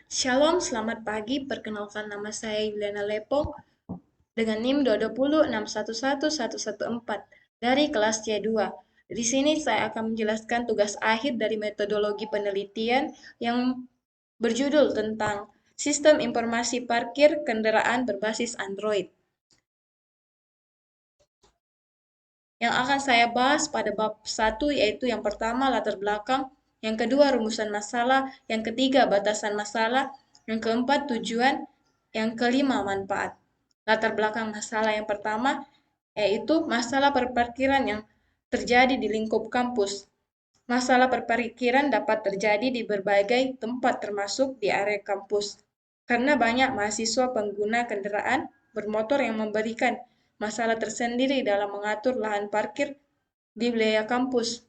Shalom, selamat pagi. Perkenalkan nama saya Yuliana Lepong dengan NIM 206111114 dari kelas C2. Di sini saya akan menjelaskan tugas akhir dari metodologi penelitian yang berjudul tentang sistem informasi parkir kendaraan berbasis Android. Yang akan saya bahas pada bab 1 yaitu yang pertama latar belakang, yang kedua rumusan masalah, yang ketiga batasan masalah, yang keempat tujuan, yang kelima manfaat. Latar belakang masalah yang pertama yaitu masalah perparkiran yang terjadi di lingkup kampus. Masalah perparkiran dapat terjadi di berbagai tempat termasuk di area kampus. Karena banyak mahasiswa pengguna kendaraan bermotor yang memberikan masalah tersendiri dalam mengatur lahan parkir di wilayah kampus.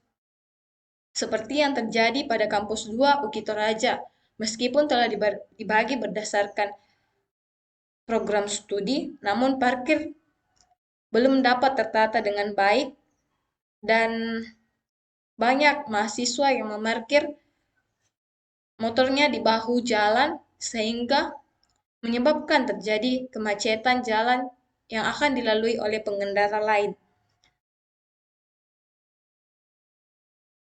Seperti yang terjadi pada kampus 2 UKI Toraja, meskipun telah dibagi berdasarkan program studi, namun parkir belum dapat tertata dengan baik dan banyak mahasiswa yang memarkir motornya di bahu jalan sehingga menyebabkan terjadi kemacetan jalan yang akan dilalui oleh pengendara lain.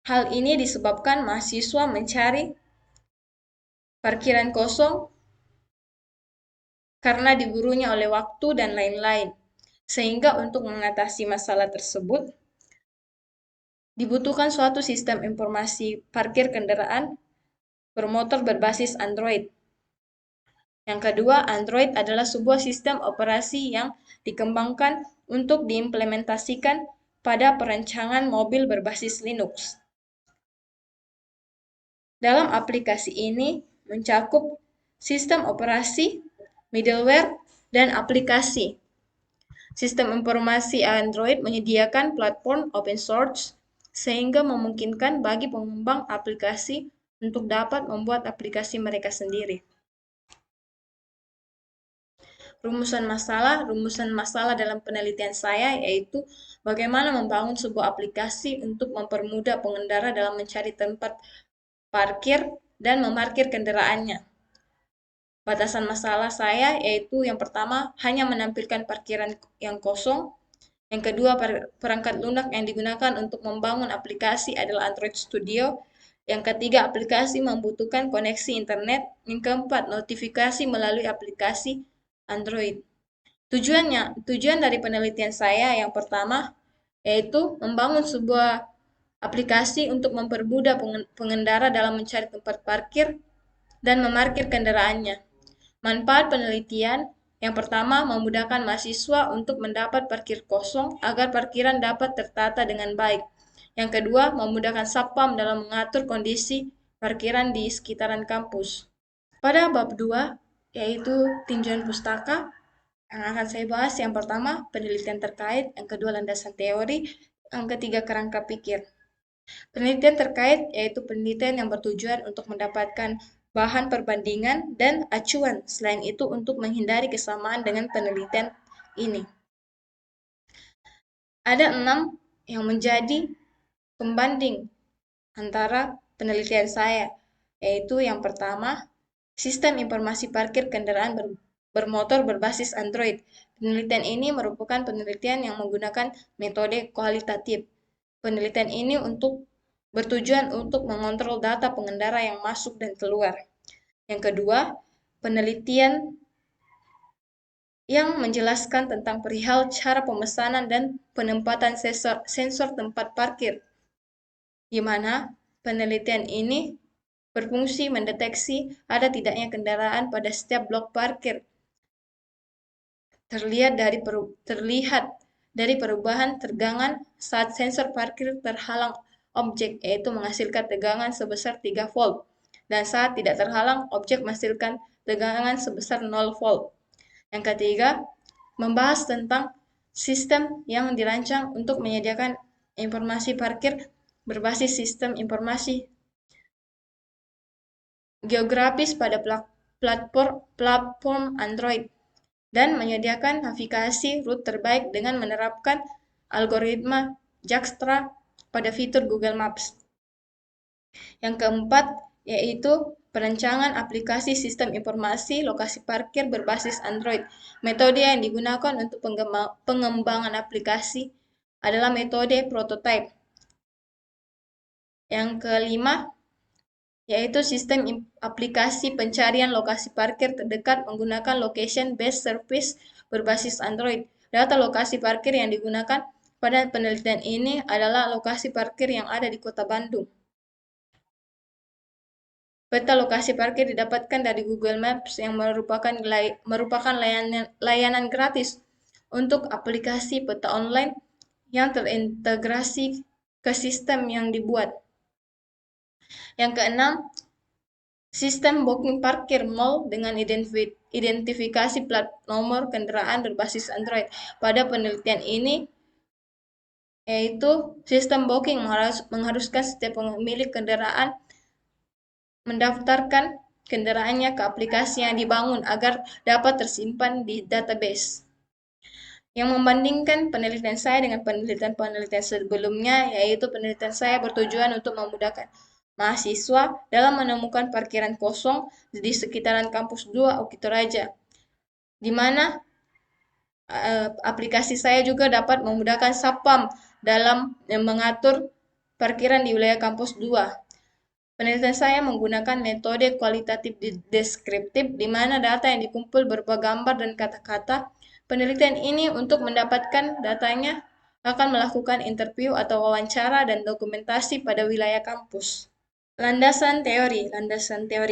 Hal ini disebabkan mahasiswa mencari parkiran kosong karena diburunya oleh waktu dan lain-lain. Sehingga untuk mengatasi masalah tersebut, dibutuhkan suatu sistem informasi parkir kendaraan bermotor berbasis Android. Yang kedua, Android adalah sebuah sistem operasi yang dikembangkan untuk diimplementasikan pada perancangan mobil berbasis Linux. Dalam aplikasi ini mencakup sistem operasi, middleware, dan aplikasi. Sistem informasi Android menyediakan platform open source sehingga memungkinkan bagi pengembang aplikasi untuk dapat membuat aplikasi mereka sendiri. Rumusan masalah dalam penelitian saya yaitu bagaimana membangun sebuah aplikasi untuk mempermudah pengendara dalam mencari tempat parkir dan memarkir kendaraannya. Batasan masalah saya yaitu yang pertama hanya menampilkan parkiran yang kosong. Yang kedua, perangkat lunak yang digunakan untuk membangun aplikasi adalah Android Studio. Yang ketiga, aplikasi membutuhkan koneksi internet. Yang keempat, notifikasi melalui aplikasi Android. Tujuan dari penelitian saya yang pertama yaitu membangun sebuah aplikasi untuk mempermudah pengendara dalam mencari tempat parkir dan memarkir kendaraannya. Manfaat penelitian yang pertama, memudahkan mahasiswa untuk mendapat parkir kosong agar parkiran dapat tertata dengan baik. Yang kedua, memudahkan Satpam dalam mengatur kondisi parkiran di sekitaran kampus. Pada bab 2, yaitu tinjauan pustaka, yang akan saya bahas yang pertama, penelitian terkait, yang kedua, landasan teori, yang ketiga, kerangka pikir. Penelitian terkait yaitu penelitian yang bertujuan untuk mendapatkan bahan perbandingan dan acuan. Selain itu untuk menghindari kesamaan dengan penelitian ini. Ada 6 yang menjadi pembanding antara penelitian saya, yaitu yang pertama, sistem informasi parkir kendaraan bermotor berbasis Android. Penelitian ini merupakan penelitian yang menggunakan metode kualitatif. Penelitian ini bertujuan untuk mengontrol data pengendara yang masuk dan keluar. Yang kedua, penelitian yang menjelaskan tentang perihal cara pemesanan dan penempatan sensor tempat parkir, di mana penelitian ini berfungsi mendeteksi ada tidaknya kendaraan pada setiap blok parkir. Terlihat dari perubahan tegangan saat sensor parkir terhalang objek, yaitu menghasilkan tegangan sebesar 3 volt. Dan saat tidak terhalang, objek menghasilkan tegangan sebesar 0 volt. Yang ketiga, membahas tentang sistem yang dirancang untuk menyediakan informasi parkir berbasis sistem informasi geografis pada platform Android dan menyediakan navigasi rute terbaik dengan menerapkan algoritma Dijkstra pada fitur Google Maps. Yang keempat yaitu perancangan aplikasi sistem informasi lokasi parkir berbasis Android. Metode yang digunakan untuk pengembangan aplikasi adalah metode prototype. Yang kelima, yaitu sistem aplikasi pencarian lokasi parkir terdekat menggunakan location-based service berbasis Android. Data lokasi parkir yang digunakan pada penelitian ini adalah lokasi parkir yang ada di Kota Bandung. Peta lokasi parkir didapatkan dari Google Maps yang merupakan layanan gratis untuk aplikasi peta online yang terintegrasi ke sistem yang dibuat. Yang keenam, sistem booking parkir mall dengan identifikasi plat nomor kendaraan berbasis Android. Pada penelitian ini, yaitu sistem booking mengharuskan setiap pemilik kendaraan mendaftarkan kendaraannya ke aplikasi yang dibangun agar dapat tersimpan di database. Yang membandingkan penelitian saya dengan penelitian-penelitian sebelumnya, yaitu penelitian saya bertujuan untuk memudahkan mahasiswa dalam menemukan parkiran kosong di sekitaran kampus 2 UKI Toraja, di mana aplikasi saya juga dapat memudahkan Satpam dalam mengatur parkiran di wilayah kampus 2. Penelitian saya menggunakan metode kualitatif deskriptif, di mana data yang dikumpul berupa gambar dan kata-kata. Penelitian ini untuk mendapatkan datanya akan melakukan interview atau wawancara dan dokumentasi pada wilayah kampus. Landasan teori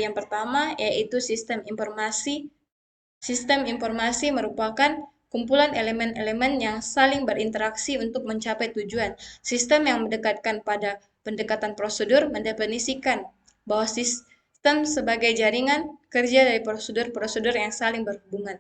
yang pertama yaitu sistem informasi. Sistem informasi merupakan kumpulan elemen-elemen yang saling berinteraksi untuk mencapai tujuan. Sistem yang mendekatkan pada pendekatan prosedur mendefinisikan bahwa sistem sebagai jaringan kerja dari prosedur-prosedur yang saling berhubungan.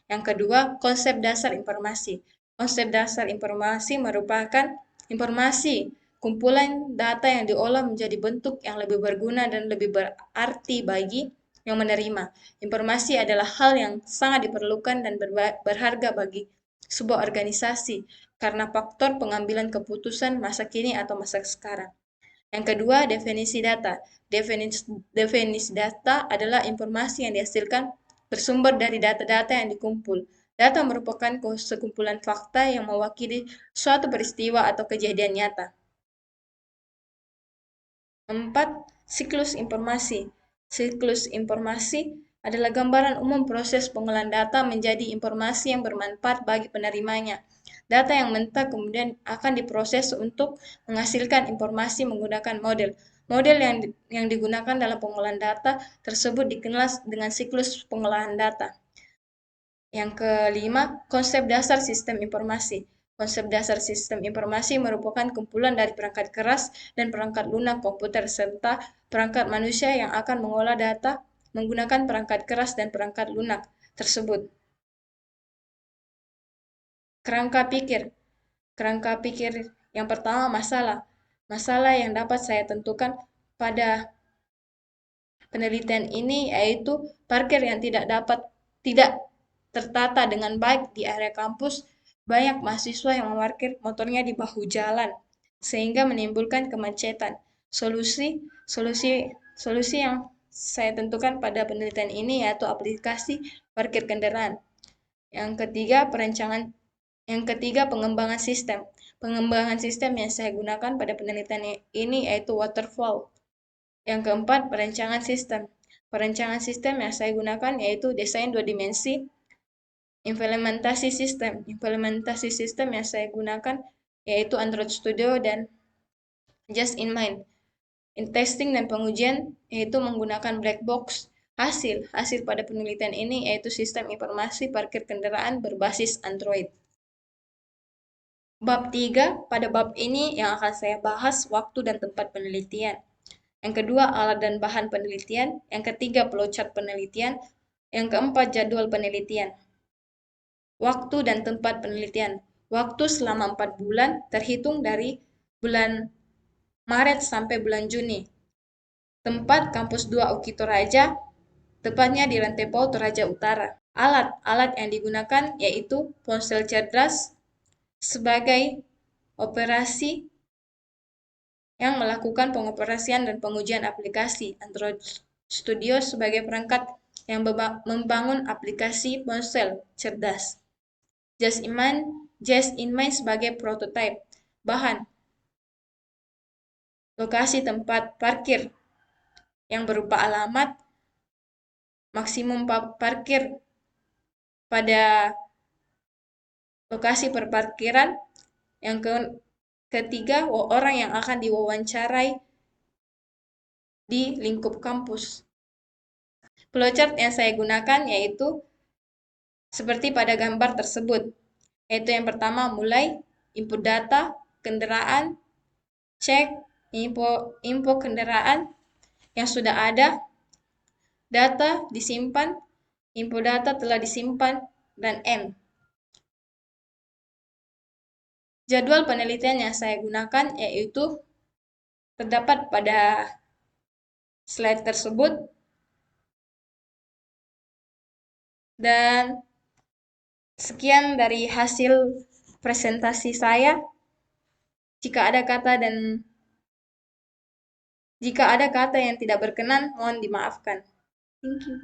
Yang kedua, konsep dasar informasi. Konsep dasar informasi merupakan informasi kumpulan data yang diolah menjadi bentuk yang lebih berguna dan lebih berarti bagi yang menerima. Informasi adalah hal yang sangat diperlukan dan berharga bagi sebuah organisasi karena faktor pengambilan keputusan masa kini atau masa sekarang. Yang kedua, definisi data. Definisi data adalah informasi yang dihasilkan bersumber dari data-data yang dikumpul. Data merupakan sekumpulan fakta yang mewakili suatu peristiwa atau kejadian nyata. 4. Siklus informasi. Siklus informasi adalah gambaran umum proses pengolahan data menjadi informasi yang bermanfaat bagi penerimanya. Data yang mentah kemudian akan diproses untuk menghasilkan informasi menggunakan model. Model yang digunakan dalam pengolahan data tersebut dikenal dengan siklus pengolahan data. Yang kelima, konsep dasar sistem informasi. Konsep dasar sistem informasi merupakan kumpulan dari perangkat keras dan perangkat lunak komputer serta perangkat manusia yang akan mengolah data menggunakan perangkat keras dan perangkat lunak tersebut. Kerangka pikir. Kerangka pikir yang pertama masalah. Masalah yang dapat saya tentukan pada penelitian ini yaitu parkir yang tidak tertata dengan baik di area kampus. Banyak mahasiswa yang memarkir motornya di bahu jalan sehingga menimbulkan kemacetan. Solusi yang saya tentukan pada penelitian ini yaitu aplikasi parkir kendaraan. Yang ketiga pengembangan sistem. Pengembangan sistem yang saya gunakan pada penelitian ini yaitu waterfall. Yang keempat, perancangan sistem. Perancangan sistem yang saya gunakan yaitu desain 2 dimensi. Implementasi sistem. Implementasi sistem yang saya gunakan yaitu Android Studio dan Just in Mind. In testing dan pengujian yaitu menggunakan black box. Hasil pada penelitian ini yaitu sistem informasi parkir kendaraan berbasis Android. Bab 3, pada bab ini yang akan saya bahas waktu dan tempat penelitian. Yang kedua, alat dan bahan penelitian. Yang ketiga, flowchart penelitian. Yang keempat, jadwal penelitian. Waktu dan tempat penelitian. Waktu selama 4 bulan, terhitung dari bulan Maret sampai bulan Juni. Tempat, kampus 2 UKI Toraja, tepatnya di Rantepao, Toraja Utara. Alat yang digunakan yaitu ponsel cerdas sebagai operasi yang melakukan pengoperasian dan pengujian aplikasi Android Studio sebagai perangkat yang membangun aplikasi ponsel cerdas. Just in Mind sebagai prototipe bahan lokasi tempat parkir yang berupa alamat, maksimum parkir pada lokasi perparkiran. Yang ketiga, orang yang akan diwawancarai di lingkup kampus. Flowchart yang saya gunakan yaitu seperti pada gambar tersebut, yaitu yang pertama mulai input data kendaraan, cek info kendaraan yang sudah ada, data disimpan, info data telah disimpan, dan end. Jadwal penelitian yang saya gunakan yaitu terdapat pada slide tersebut, dan sekian dari hasil presentasi saya. Jika ada kata yang tidak berkenan, mohon dimaafkan. Thank you.